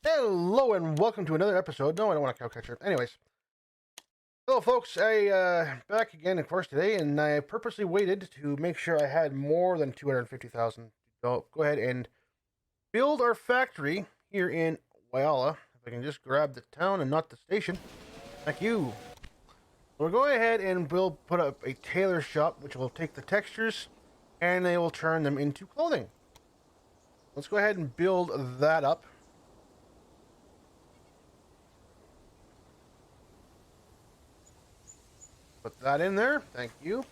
Hello and welcome to another episode. No, I don't want a cow catcher. Anyways, hello folks. I back again, of course, today, and I purposely waited to make sure I had more than 250,000 to go ahead and build our factory here in Wyala. If I can just grab the town and not the station. Thank you. We'll go ahead and we'll put up a tailor shop, which will take the textures and they will turn them into clothing. Let's go ahead and build that up. Put that in there. Thank you.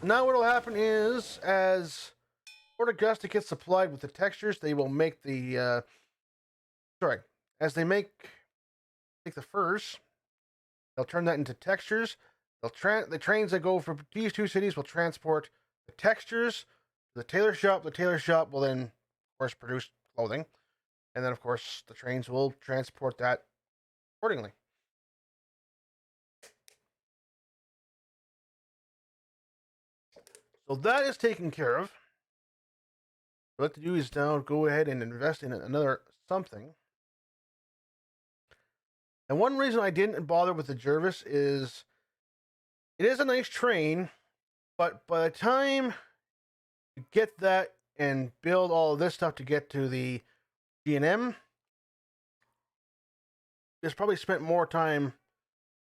Now what will happen is, as Fort Augusta gets supplied with the textures, they will make the as they take the furs, they'll turn that into textures. The trains that go from these two cities will transport the textures to the tailor shop. The tailor shop will then, of course, produce clothing, and then, of course, the trains will transport that accordingly. So that is taken care of. What I have to do is now go ahead and invest in another something. And one reason I didn't bother with the Jervis is it is a nice train, but by the time you get that and build all of this stuff to get to the G&M, it's probably spent more time,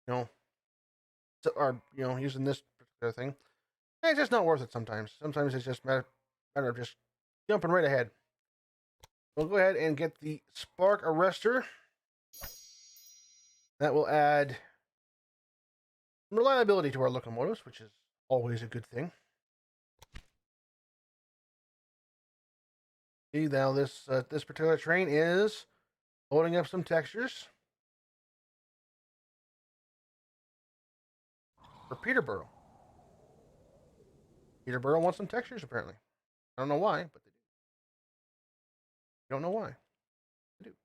using this particular thing. And it's just not worth it sometimes. Sometimes it's just matter of just jumping right ahead. We'll go ahead and get the spark arrestor. That will add reliability to our locomotives, which is always a good thing. See, now this particular train is loading up some textures for Peterborough. Peterborough wants some textures, apparently. I don't know why, but they do. Don't know why. They do.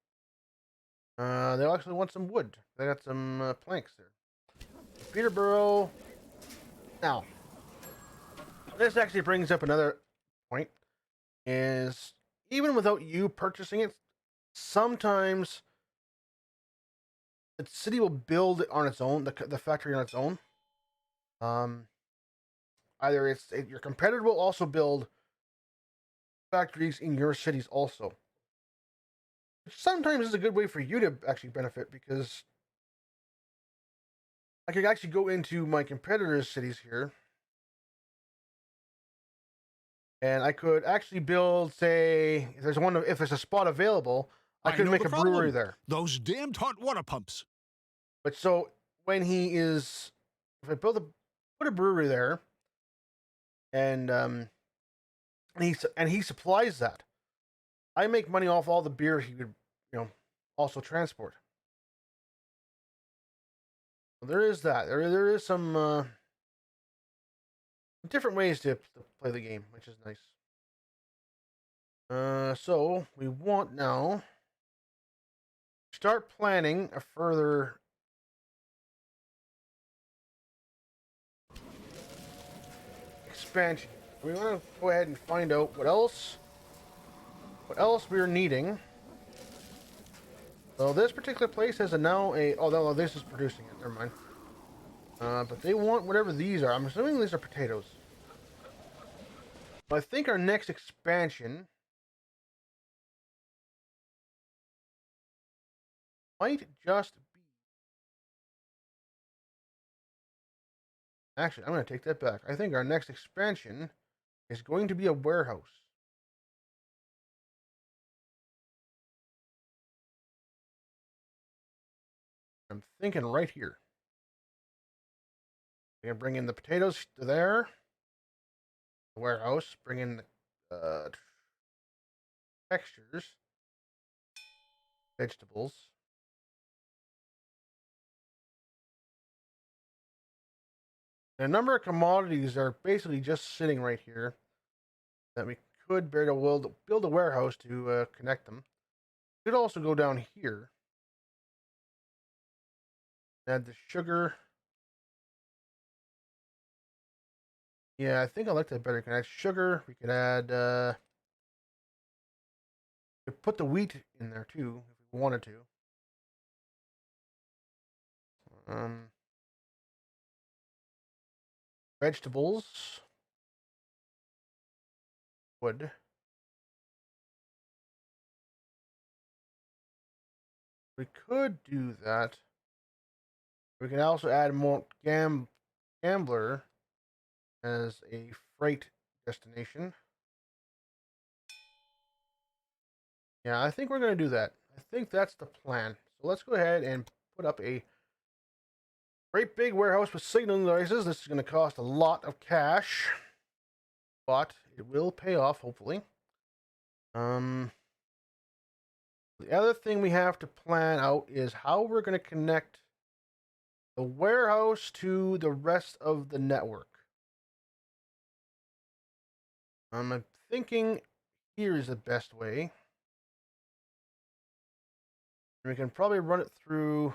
They'll actually want some wood. They got some planks there. Peterborough. Now, this actually brings up another point. Is even without you purchasing it, sometimes the city will build it on its own, the factory on its own. Either your competitor will also build factories in your cities also. Which sometimes is a good way for you to actually benefit, because I could actually go into my competitors' cities here, and I could actually build, say, if there's a spot available, I could make a brewery there. Those damned hot water pumps. But so when if I put a brewery there, and he supplies that, I make money off all the beer he would, also transport. So there is that. There is some different ways to play the game, which is nice. So we want now start planning a further expansion. We want to go ahead and find out what else we're needing. So this particular place has no, this is producing it. Never mind. But they want whatever these are. I'm assuming these are potatoes. But I think our next expansion might just be. Actually, I'm going to take that back. I think our next expansion is going to be a warehouse. I'm thinking right here. We're going to bring in the potatoes to there. The warehouse. Bring in the textures. Vegetables. And a number of commodities are basically just sitting right here that we could build a warehouse to connect them. We could also go down here. Add the sugar. Yeah, I think I like that better. We can add sugar. We could add. We could put the wheat in there too if we we wanted to. Vegetables. Wood. We could do that. We can also add more gambler as a freight destination. Yeah, I think we're going to do that. I think that's the plan. So let's go ahead and put up a great big warehouse with signaling devices. This is going to cost a lot of cash, but it will pay off, hopefully. The other thing we have to plan out is how we're going to connect the warehouse to the rest of the network. I'm thinking here is the best way. We can probably run it through.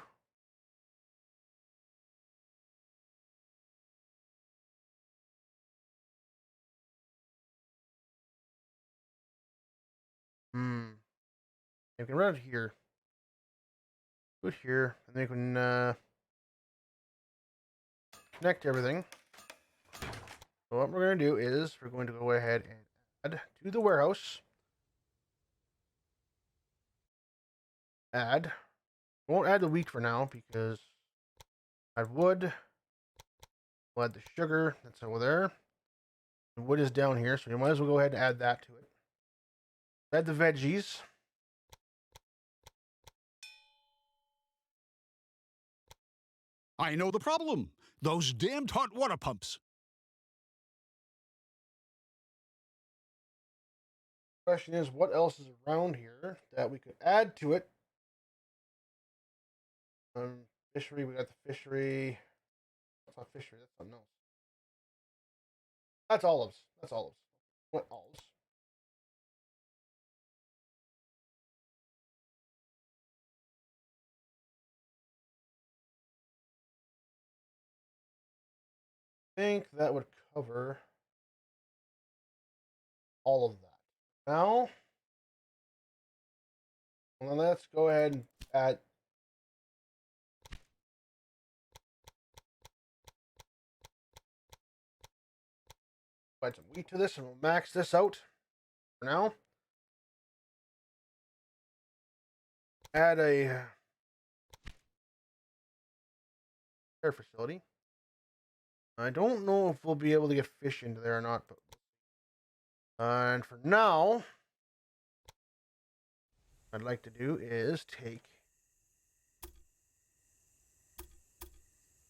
We can run it here. Put here, and then we can connect everything. So what we're going to do is we're going to go ahead and add to the warehouse. Add. We won't add the wheat for now because add wood. We'll add the sugar that's over there. The wood is down here, so you might as well go ahead and add that to it. Add the veggies. I know the problem. Those damned hot water pumps. Question is, what else is around here that we could add to it? Fishery, we got the fishery. That's not fishery, that's something else. That's olives. That's olives. What olives? I think that would cover all of that. Now, well, let's go ahead and add. Add some wheat to this, and we'll max this out for now. Add a care facility. I don't know if we'll be able to get fish into there or not, but and for now, what I'd like to do is take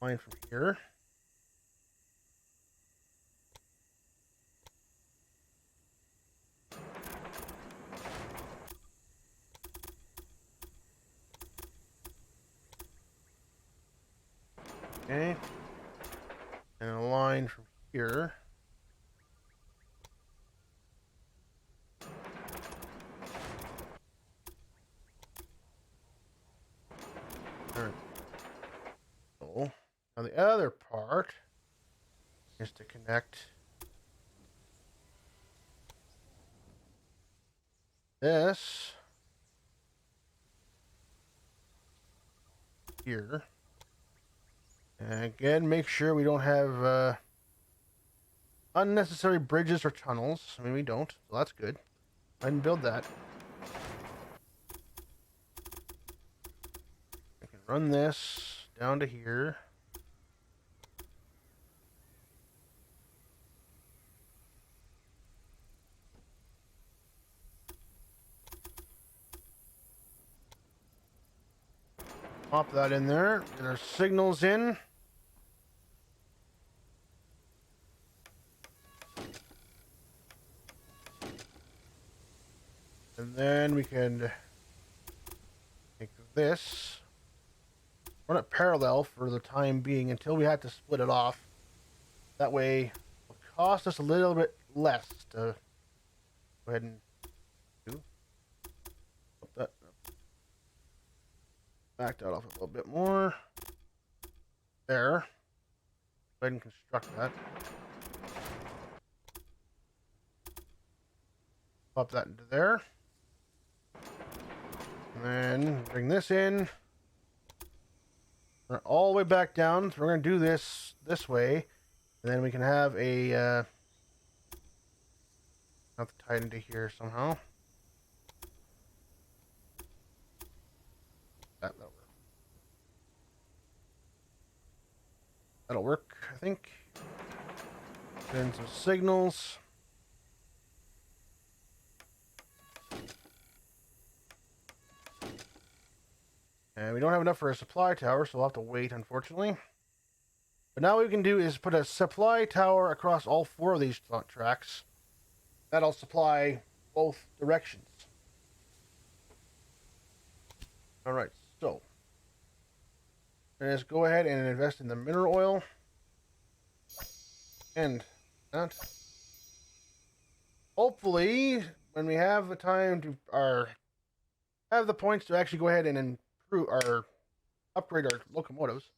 line from here. Okay. And a line from here. Alright. So, now the other part is to connect this here. And again, make sure we don't have unnecessary bridges or tunnels. I mean, we don't, so that's good. I can build that. I can run this down to here. Pop that in there. Get our signals in. And then we can take this, run it parallel for the time being until we have to split it off. That way, it will cost us a little bit less to go ahead and do. That, back that off a little bit more. There. Go ahead and construct that. Pop that into there. And then bring this in. We're all the way back down. So we're going to do this way. And then we can have a... have to tie it into here somehow. That'll work. That'll work, I think. Send some signals. And we don't have enough for a supply tower, so we'll have to wait, unfortunately. But now what we can do is put a supply tower across all 4 of these tracks. That'll supply both directions. Alright, so let's go ahead and invest in the mineral oil. And that. Hopefully, when we have the time to have the points to actually go ahead and improve upgrade our locomotives,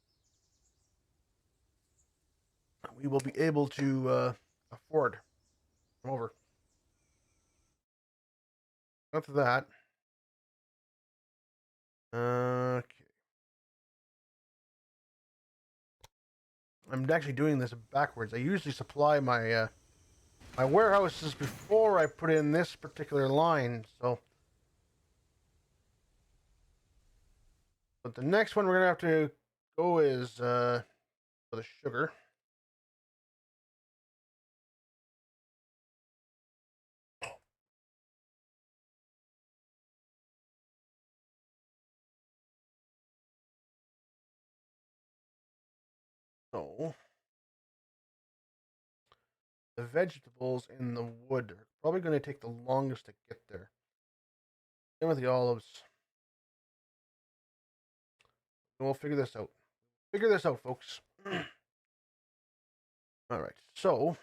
we will be able to afford them over. After that, okay. I'm actually doing this backwards. I usually supply my my warehouses before I put in this particular line, so. But the next one we're gonna have to go is for the sugar. So the vegetables and the wood are probably going to take the longest to get there. Same with the olives. And we'll figure this out. Figure this out, folks. All right. So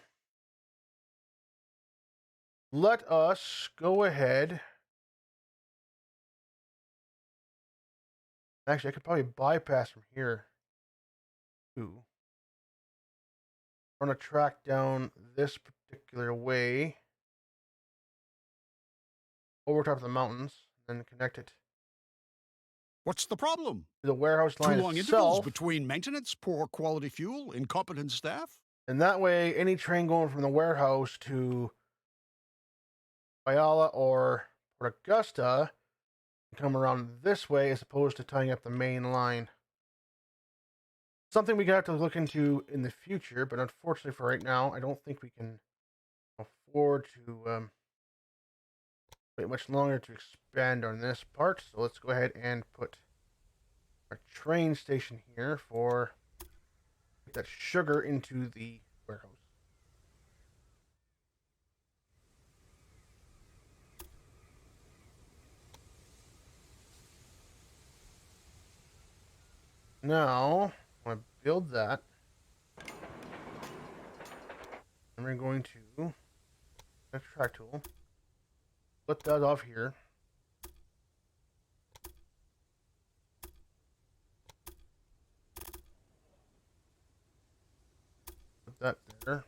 let us go ahead. Actually, I could probably bypass from here. Ooh. Run a track down this particular way over top of the mountains, and then connect it What's the problem? to the warehouse line Too long intervals between maintenance, poor quality fuel, incompetent staff? And that way, any train going from the warehouse to Bayala or Port Augusta can come around this way as opposed to tying up the main line. Something we have to look into in the future, but unfortunately for right now, I don't think we can afford to wait much longer to expand on this part. So let's go ahead and put our train station here for get that sugar into the warehouse. Now, I want to build that. And we're going to track tool. Put that off here. Put that there.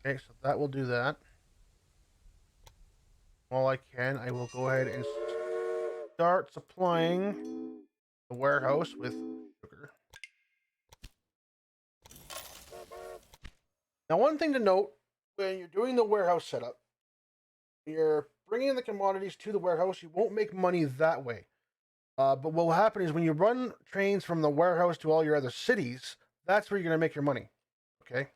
Okay, so that will do that. While I can, I will go ahead and start supplying the warehouse with sugar. Now, one thing to note, when you're doing the warehouse setup, you're bringing the commodities to the warehouse, you won't make money that way. But what will happen is when you run trains from the warehouse to all your other cities, that's where you're going to make your money. Okay?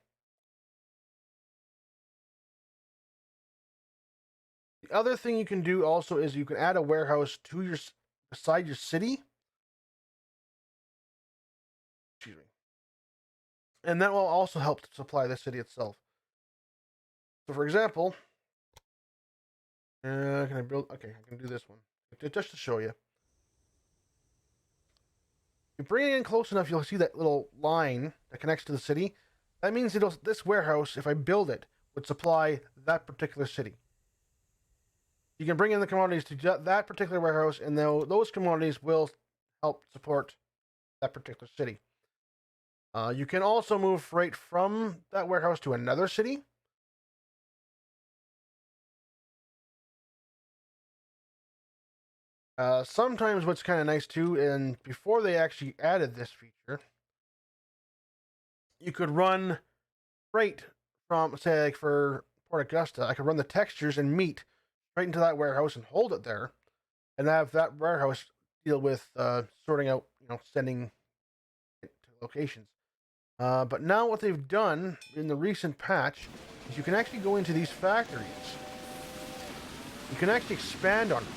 The other thing you can do also is you can add a warehouse to your beside your city. Excuse me. And that will also help to supply the city itself. So, for example, can I build? Okay, I can do this one just to show you. You bring it in close enough, you'll see that little line that connects to the city. That means this warehouse, if I build it, would supply that particular city. You can bring in the commodities to that particular warehouse, and those commodities will help support that particular city. You can also move freight from that warehouse to another city. Sometimes what's kind of nice too, and before they actually added this feature, you could run freight from, say, like for Port Augusta, I could run the textures and meat right into that warehouse and hold it there, and have that warehouse deal with sorting out, sending it to locations. But now what they've done in the recent patch is you can actually go into these factories. You can actually expand on them.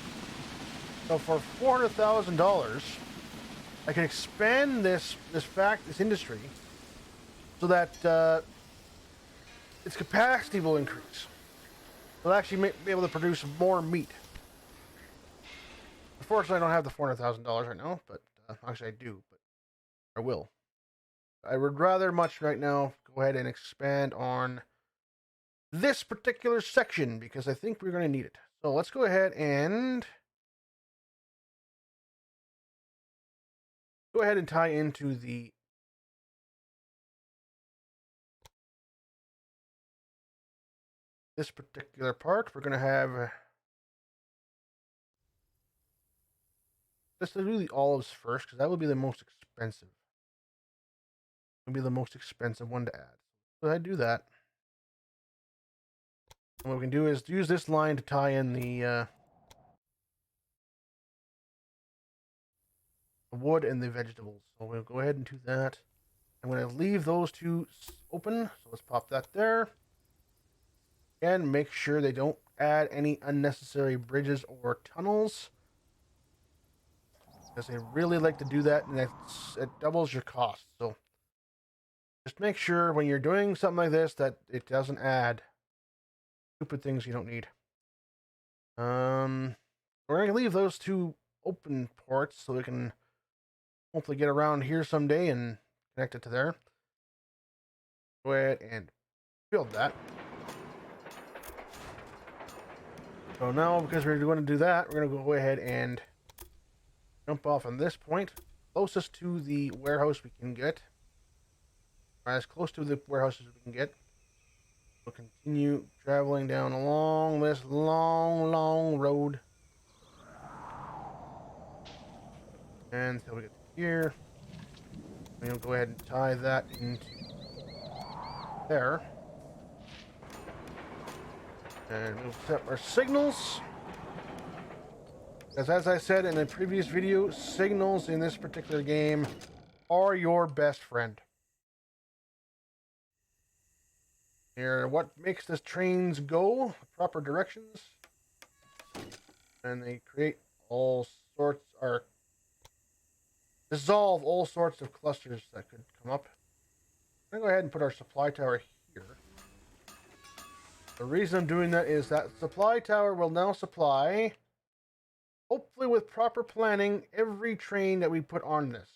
So for $400,000, I can expand this industry so that its capacity will increase. We'll actually be able to produce more meat. Unfortunately, I don't have the $400,000 right now, but actually I do, but I will. I would rather much right now go ahead and expand on this particular section because I think we're going to need it. So let's go ahead and tie into this particular part. We're going to have, let's do the olives first because that will be the most expensive. It'll be the most expensive one to add. So I do that. And what we can do is use this line to tie in the wood and the vegetables. So we'll go ahead and do that. I'm going to leave those two open. So let's pop that there. And make sure they don't add any unnecessary bridges or tunnels. Because they really like to do that, and it doubles your cost. So just make sure when you're doing something like this that it doesn't add stupid things you don't need. We're going to leave those two open ports so we can hopefully get around here someday and connect it to there. Go ahead and build that. So now, because we're going to do that, we're going to go ahead and jump off on this point, closest to the warehouse we can get. As close to the warehouse as we can get. We'll continue traveling down along this long road. And until we get to here. We'll go ahead and tie that into there. And we'll set our signals. Because as I said in a previous video, signals in this particular game are your best friend. Here, what makes the trains go? Proper directions. And they create all sorts, or dissolve all sorts of clusters that could come up. I'm going to go ahead and put our supply tower here. The reason I'm doing that is that supply tower will now supply, hopefully with proper planning, every train that we put on this.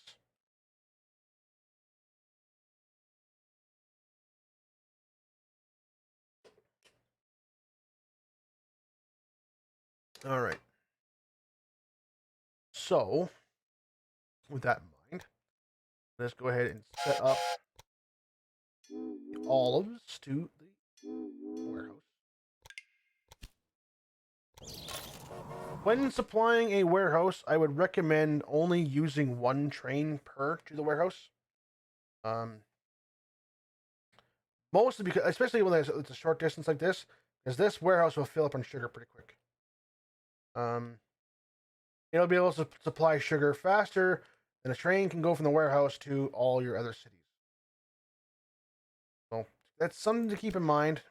All right. So, with that in mind, let's go ahead and set up the olives to the warehouse. When supplying a warehouse, I would recommend only using one train per to the warehouse. Mostly because, especially when it's a short distance like this, because this warehouse will fill up on sugar pretty quick. It'll be able to supply sugar faster than a train can go from the warehouse to all your other cities. So that's something to keep in mind.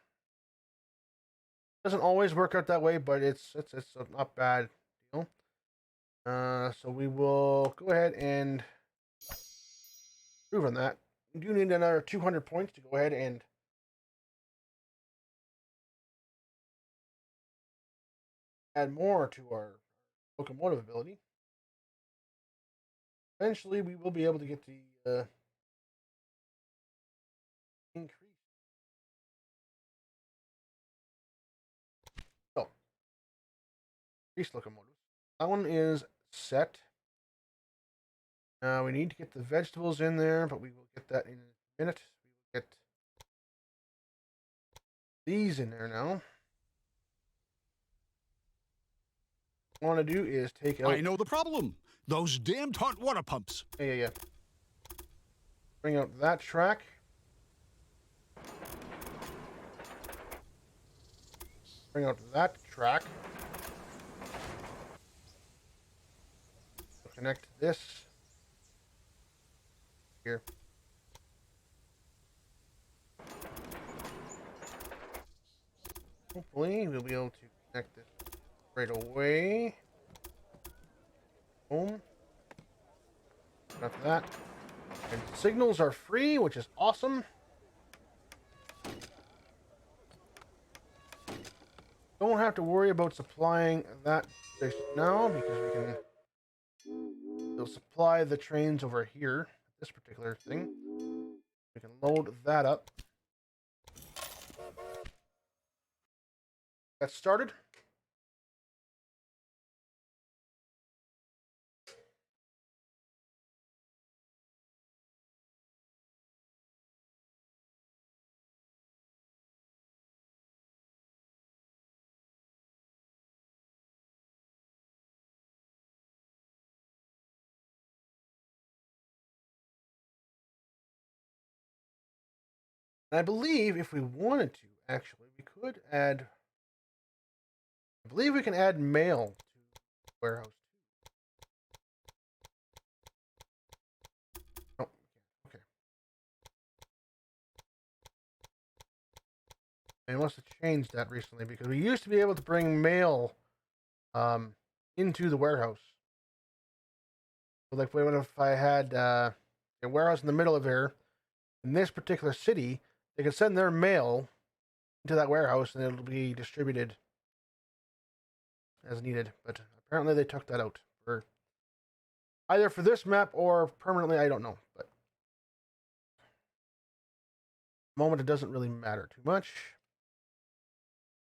Doesn't always work out that way, but it's not bad deal. So we will go ahead and improve on that. We do need another 200 points to go ahead and add more to our locomotive ability. Eventually, we will be able to get the increase. So, Grease locomotives. That one is set. We need to get the vegetables in there, but we will get that in a minute. We will get these in there now. What I want to do is take out... I know the problem. Those damned hot water pumps. Yeah. Bring out that track. Bring out that track. Connect this here. Hopefully we'll be able to connect this right away. Boom. Got that. And signals are free, which is awesome. Don't have to worry about supplying that station now because we can still supply the trains over here. This particular thing. We can load that up. That started. And I believe if we wanted to, actually, we could add... I believe we can add mail to the warehouse. Oh, okay. They must have changed that recently because we used to be able to bring mail into the warehouse. So like, what if I had a warehouse in the middle of here in this particular city? They could send their mail into that warehouse and it'll be distributed as needed. But apparently they took that out for either for this map or permanently. I don't know. But at the moment, it doesn't really matter too much.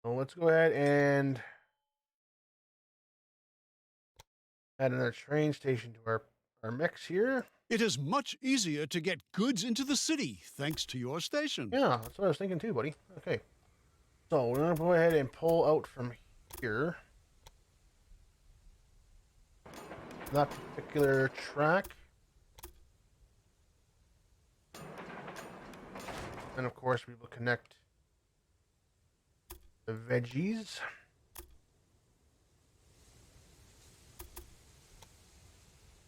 So let's go ahead and add another train station to our mix here. It is much easier to get goods into the city thanks to your station. Yeah, that's what I was thinking too, buddy. Okay. So we're going to go ahead and pull out from here that particular track. And of course we will connect the veggies.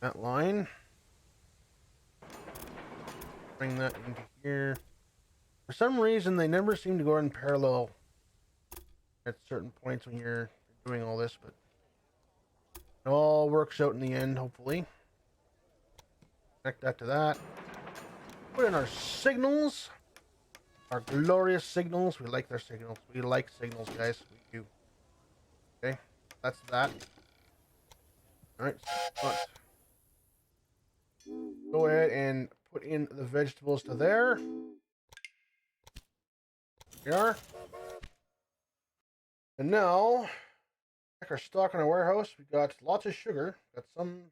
That line. Bring that into here. For some reason, they never seem to go in parallel at certain points when you're doing all this, but it all works out in the end, hopefully. Connect that to that. Put in our signals. Our glorious signals. We like their signals. We like signals, guys. We do. Okay, that's that. Alright, let's go ahead and put in the vegetables to there. Here we are. And now, check our stock in our warehouse. We got lots of sugar. Got some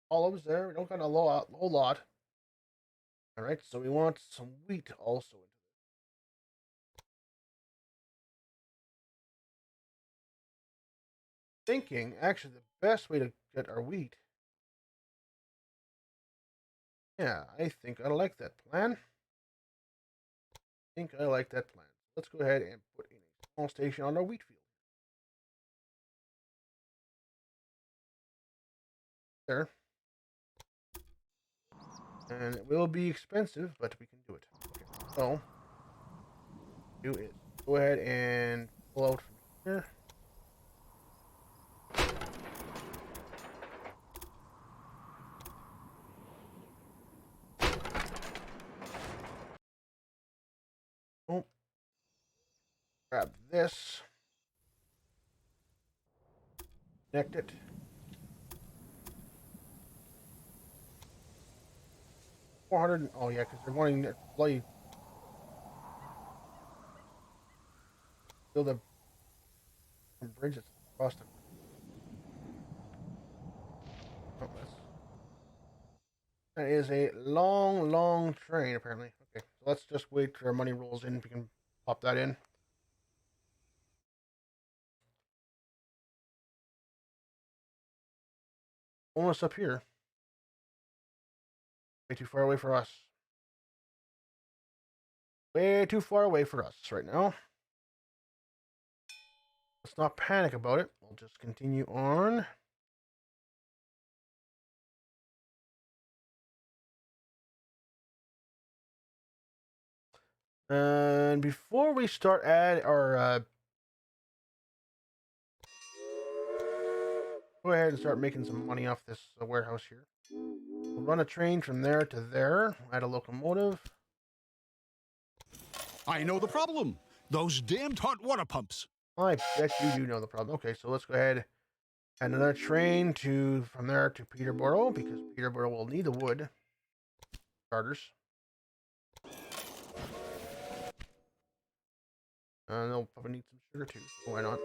olives there. We don't got a whole lot. Alright, so we want some wheat also into this. Thinking, actually, the best way to get our wheat. Yeah, I think I like that plan. Let's go ahead and put in a small station on our wheat field. There. And it will be expensive, but we can do it. Okay, so do is go ahead and pull out from here. Oh. Grab this. Connect it. $400. Oh yeah, because they're wanting to bloody build a bridge that's across the. That is a long, long train, apparently. Okay, so let's just wait till our money rolls in. We can pop that in. Almost up here. Way too far away for us. Way too far away for us right now. Let's not panic about it. We'll just continue on. And before we start go ahead and start making some money off this warehouse here. We'll run a train from there to there. Add a locomotive. I know the problem. Those damned hot water pumps. I bet you do know the problem. Okay, so let's go ahead. Add another train from there to Peterborough, because Peterborough will need the wood. Starters. They'll probably need some sugar too, so why not?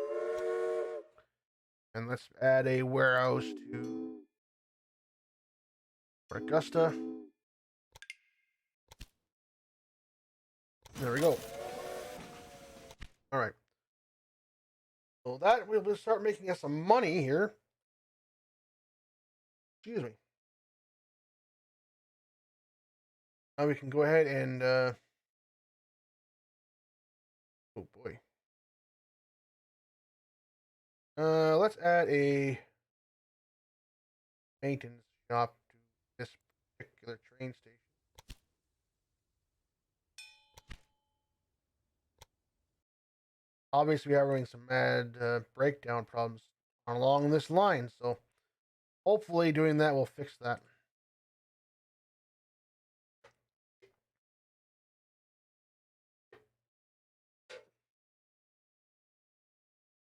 And let's add a warehouse to Augusta. There we go. All right. So that will start making us some money here. Excuse me. Now we can go ahead and oh boy. Let's add a maintenance shop to this particular train station. Obviously, we are having some mad breakdown problems along this line, so hopefully doing that will fix that.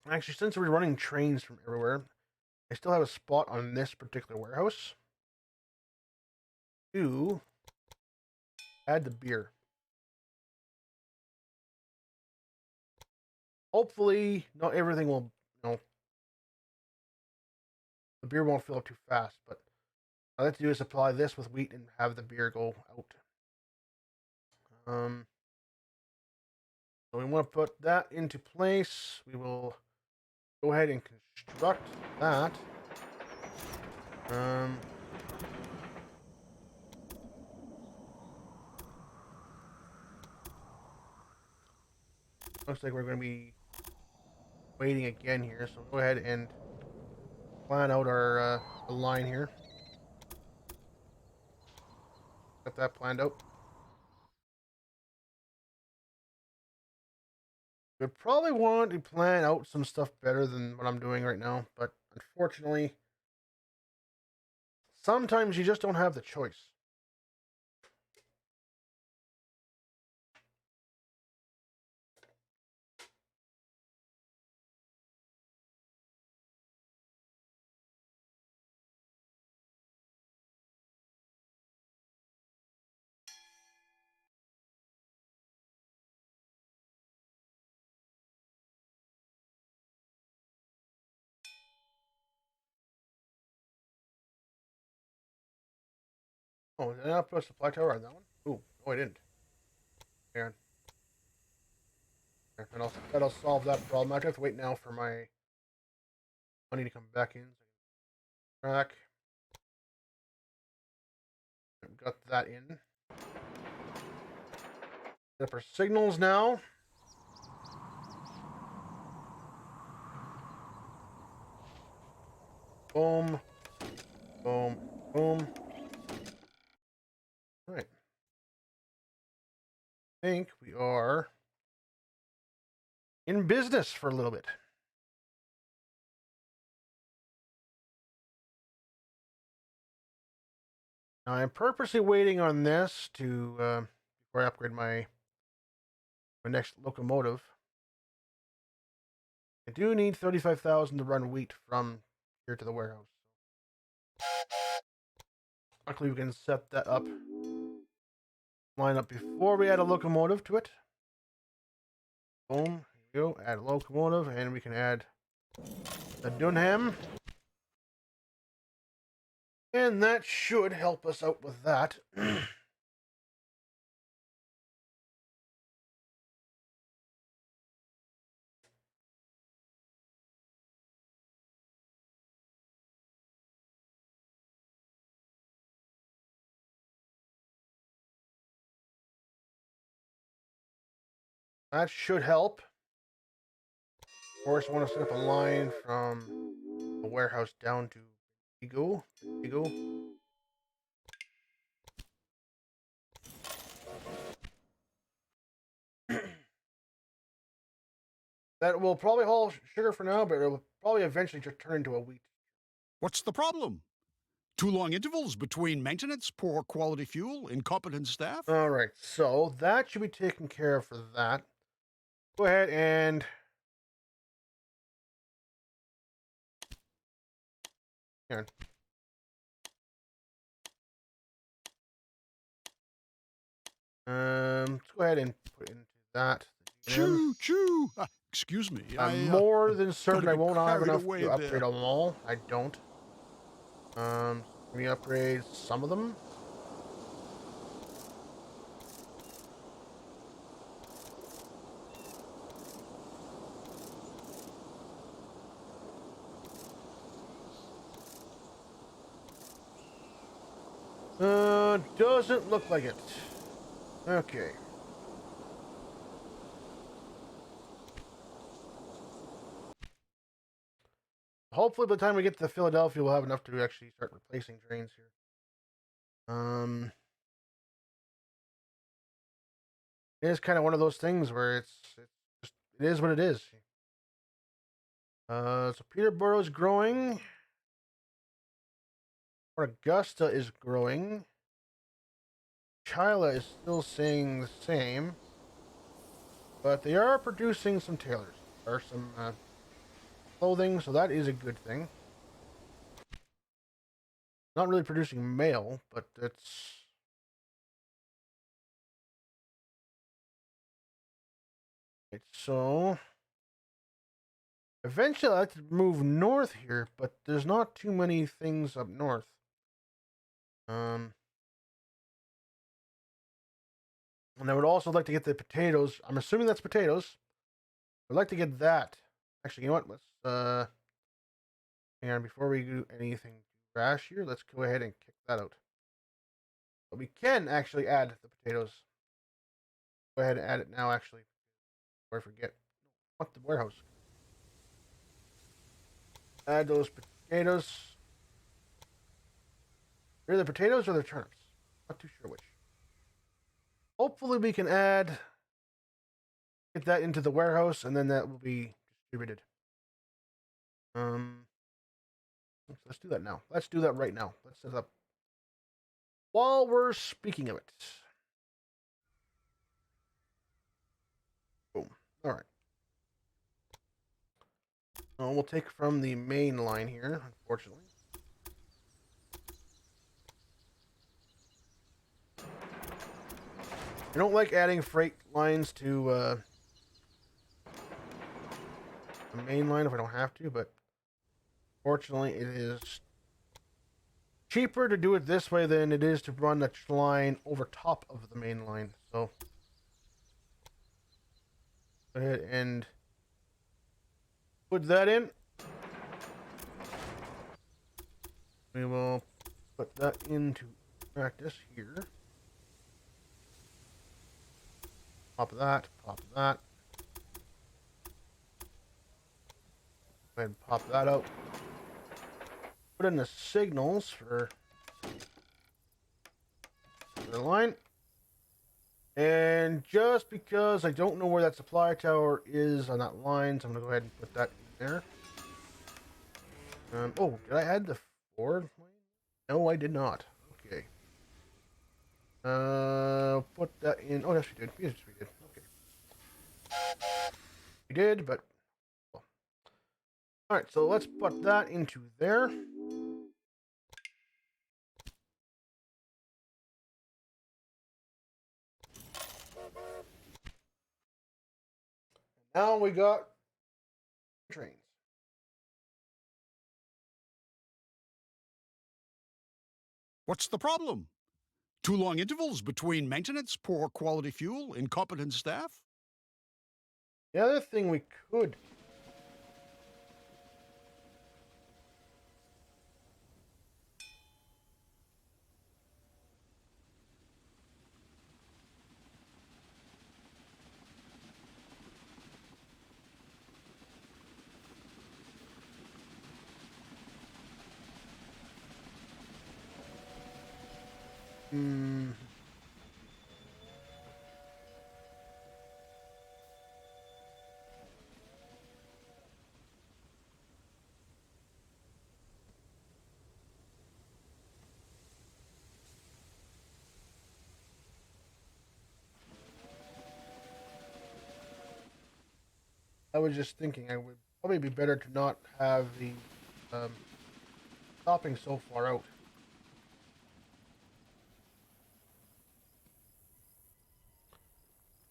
Actually, since we're running trains from everywhere, I still have a spot on this particular warehouse to add the beer. Hopefully, not everything will, the beer won't fill up too fast, but all I have to do is supply this with wheat and have the beer go out. So we want to put that into place. We will go ahead and construct that. Looks like we're going to be waiting again here, so go ahead and plan out our line here. Got that planned out. We probably want to plan out some stuff better than what I'm doing right now, but unfortunately, sometimes you just don't have the choice. Oh, did I not put a supply tower on that one? Ooh, no, I didn't. Hang on. That'll solve that problem. I have to wait now for my money to come back in. Track. I've got that in. Set up our signals now. Boom. Boom. Boom. All right. I think we are in business for a little bit. Now, I'm purposely waiting on this to before I upgrade my next locomotive. I do need 35,000 to run wheat from here to the warehouse. Luckily, we can set that up. Line up before we add a locomotive to it. Boom. Here we go. Add a locomotive, and we can add the Dunham. And that should help us out with that. That should help. Of course, I want to set up a line from the warehouse down to Ego. That will probably haul sugar for now, but it will probably eventually just turn into a wheat. What's the problem? Too long intervals between maintenance, poor quality fuel, incompetent staff? All right, so that should be taken care of for that. Go ahead and here. Let's go ahead and put into that. Choo, choo. Excuse me. I'm more than got certain a I bit won't have carried enough away to upgrade there. them all. I don't. Let me upgrade some of them. Doesn't look like it. Okay. Hopefully by the time we get to Philadelphia, we'll have enough to actually start replacing trains here. It is kind of one of those things where it's just, it is what it is. So Peterborough's growing. Augusta is growing. Chila is still staying the same. But they are producing some tailors. There are some clothing, so that is a good thing. Not really producing mail, but it's... Right, so... Eventually, I like to move north here, but there's not too many things up north. And I would also like to get the potatoes. I'm assuming that's potatoes. I'd like to get that. Actually, you know what? Let's hang on, before we do anything rash here, let's go ahead and kick that out. But we can actually add the potatoes. Go ahead and add it now, actually. Before I forget. What the warehouse? Add those potatoes. Are the potatoes or the turnips? Not too sure which. Hopefully we can get that into the warehouse, and then that will be distributed. Let's do that now. Let's do that right now. Let's set it up while we're speaking of it. Boom. All right. We'll take from the main line here, unfortunately. I don't like adding freight lines to the main line if I don't have to, but fortunately it is cheaper to do it this way than it is to run the line over top of the main line. So go ahead and put that in. We will put that into practice here. Pop that, pop that. Go ahead and pop that out. Put in the signals for the line. And just because I don't know where that supply tower is on that line, so I'm going to go ahead and put that in there. Oh, did I add the forward lane? No, I did not. Okay. Put that in. Oh, yes, we did. Yes, we did. Okay. We did, but... Well. Alright, so let's put that into there. Now we got trains. What's the problem? Too long intervals between maintenance, poor quality fuel, incompetent staff? The other thing we could... Hmm. I was just thinking I would probably be better to not have the um, stopping so far out.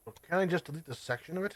So can I just delete this section of it?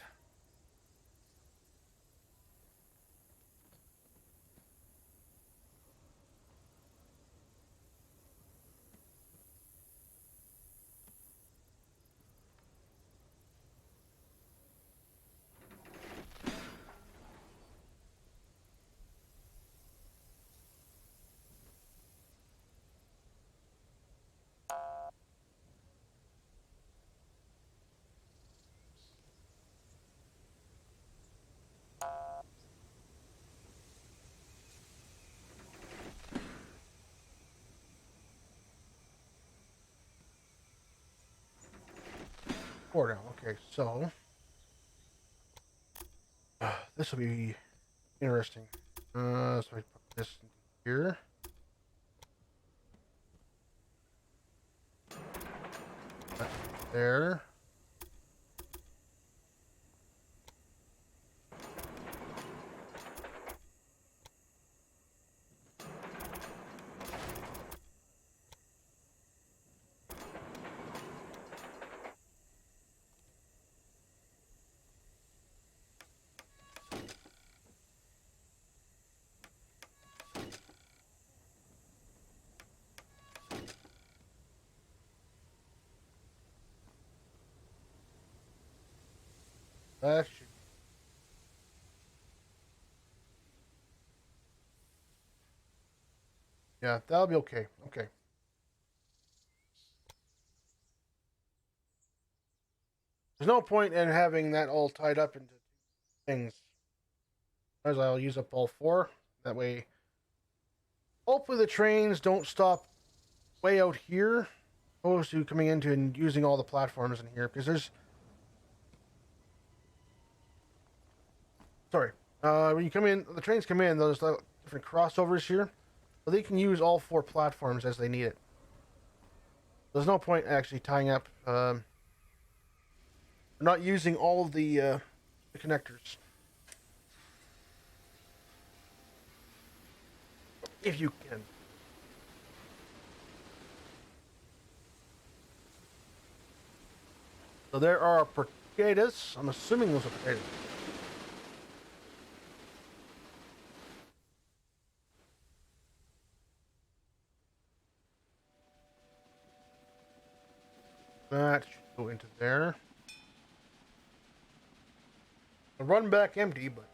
Four down. Okay, so this will be interesting. So I put this in here. That there. That should. Yeah, that'll be okay. Okay. There's no point in having that all tied up into things. As I'll use up all four. That way, hopefully the trains don't stop way out here, opposed to coming into and using all the platforms in here. Because there's... Sorry. When you come in, the trains come in, there's like different crossovers here. So they can use all four platforms as they need it. There's no point actually tying up... not using all of the connectors. If you can. So there are potatoes. I'm assuming those are potatoes. That should go into there. The run back empty, but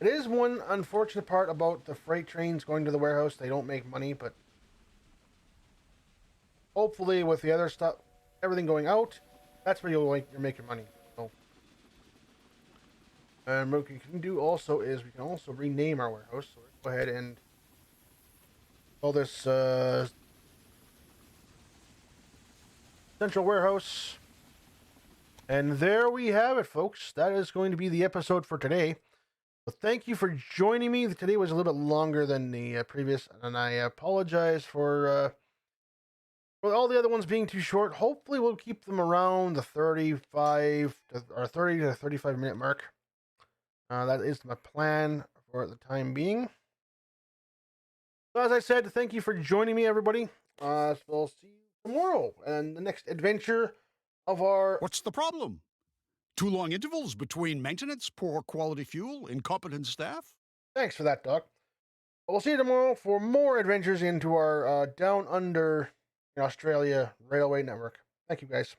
it is one unfortunate part about the freight trains going to the warehouse. They don't make money, but hopefully with the other stuff, everything going out, that's where you're making money. So, and what we can do also is we can also rename our warehouse. So let's go ahead and call this Central Warehouse. And there we have it, folks. That is going to be the episode for today. So thank you for joining me. Today was a little bit longer than the previous, and I apologize for all the other ones being too short. Hopefully, we'll keep them around the 35 to, or 30 to 35 minute mark. That is my plan for the time being. So, as I said, thank you for joining me, everybody. So we'll see you tomorrow and the next adventure of our... What's the problem? Too long intervals between maintenance, poor quality fuel, incompetent staff? Thanks for that, Doc. We'll see you tomorrow for more adventures into our Down Under in Australia railway network. Thank you, guys.